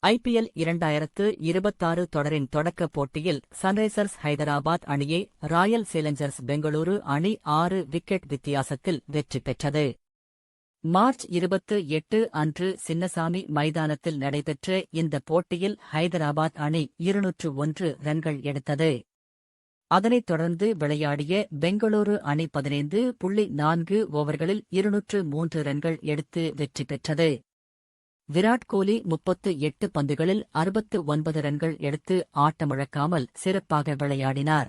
IPL 2026 தொடரின் தொடக்கப் போட்டியில் சன்ரைசர்ஸ் ஹைதராபாத் அணியை ராயல் சேலஞ்சர்ஸ் பெங்களூரு அணி 6 விக்கெட் வித்தியாசத்தில் வெற்றி பெற்றது. மார்ச் 28 அன்று சின்னசாமி மைதானத்தில் நடைபெற்ற இந்த போட்டியில் ஹைதராபாத் அணி 201 ரன்கள் எடுத்தது. அதனைத் தொடர்ந்து விளையாடிய பெங்களூரு அணி 15.4 ஓவர்களில் 203 ரன்கள் எடுத்து வெற்றி பெற்றது. விராட் கோலி 38 பந்துகளில் 69 ரன்கள் எடுத்து ஆட்டமிழக்காமல் சிறப்பாக விளையாடினார்.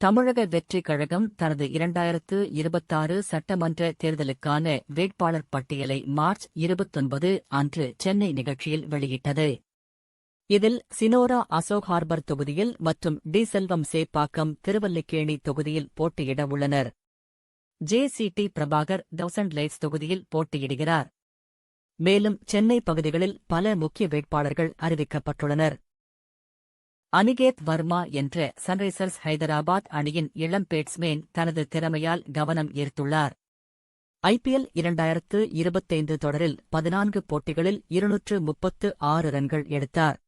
தமிழக வெற்றிக் கழகம் தனது 2026 சட்டமன்ற தேர்தலுக்கான வேட்பாளர் பட்டியலை மார்ச் 29 அன்று சென்னை நிகழ்ச்சியில் வெளியிட்டது. இதில் சினோரா அசோக் ஹார்பர் தொகுதியில் மற்றும் டி. செல்வம் சேப்பாக்கம் திருவல்லிக்கேணி தொகுதியில் போட்டியிட உள்ளனர். JCT பிரபாகர் 1000 லைட்ஸ் தொகுதியில் போட்டியிடுகிறார். மேலும் சென்னை பகுதிகளில் பல முக்கிய வேட்பாளர்கள் அறிவிக்கப்பட்டுள்ளனர். அனிகேத் வர்மா என்ற சன்ரைசர்ஸ் ஹைதராபாத் அணியின் இளம் பேட்ஸ்மேன் தனது திறமையால் கவனம் ஈர்த்துள்ளார். IPL 2025 தொடரில் 14 போட்டிகளில் 236 ரன்கள் எடுத்தார்.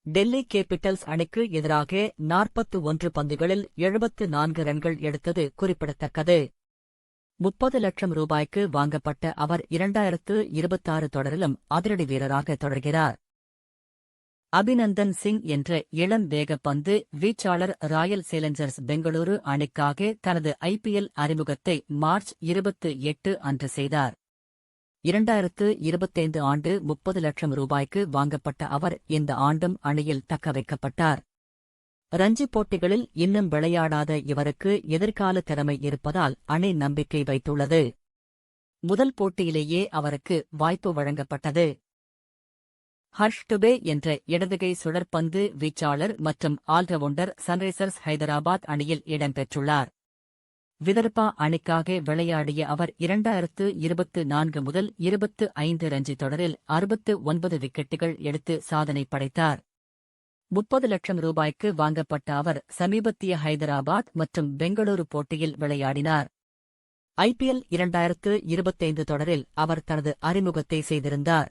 டெல்லி கேபிட்டல்ஸ் அணிக்கு எதிராக 41 பந்துகளில் 74 ரன்கள் எடுத்தது குறிப்பிடத்தக்கது. 30 லட்சம் ரூபாய்க்கு வாங்கப்பட்ட அவர் 2026 தொடரிலும் அதிரடி வீரராக தொடர்கிறார். அபிநந்தன் சிங் என்ற இளம் வேகப்பந்து வீச்சாளர் ராயல் சேலஞ்சர்ஸ் பெங்களூரு அணிக்காக தனது IPL அறிமுகத்தை மார்ச் 28 அன்று செய்தார். 2025 ஆண்டு 30 லட்சம் ரூபாய்க்கு வாங்கப்பட்ட அவர் இந்த ஆண்டும் அணியில் தக்கவைக்கப்பட்டார். ரஞ்சி போட்டிகளில் இன்னும் விளையாடாத இவருக்கு எதிர்கால திறமை இருப்பதால் அணி நம்பிக்கை வைத்துள்ளது. முதல் போட்டியிலேயே அவருக்கு வாய்ப்பு வழங்கப்பட்டது. ஹர்ஷ் டுபே என்ற இடதுகை சுழற்பந்து வீச்சாளர் மற்றும் ஆல்ரவுண்டர் சன்ரைசர்ஸ் ஹைதராபாத் அணியில் இடம்பெற்றுள்ளார். விதர்பா அணிக்காக விளையாடிய அவர் 2024 முதல் 25 ரஞ்சி தொடரில் 69 விக்கெட்டுகள் எடுத்து சாதனை படைத்தார். 30 லட்சம் ரூபாய்க்கு வாங்கப்பட்ட அவர் சமீபத்திய ஹைதராபாத் மற்றும் பெங்களூரு போட்டியில் விளையாடினார். IPL 2025 தொடரில் அவர் தனது அறிமுகத்தை செய்திருந்தார்.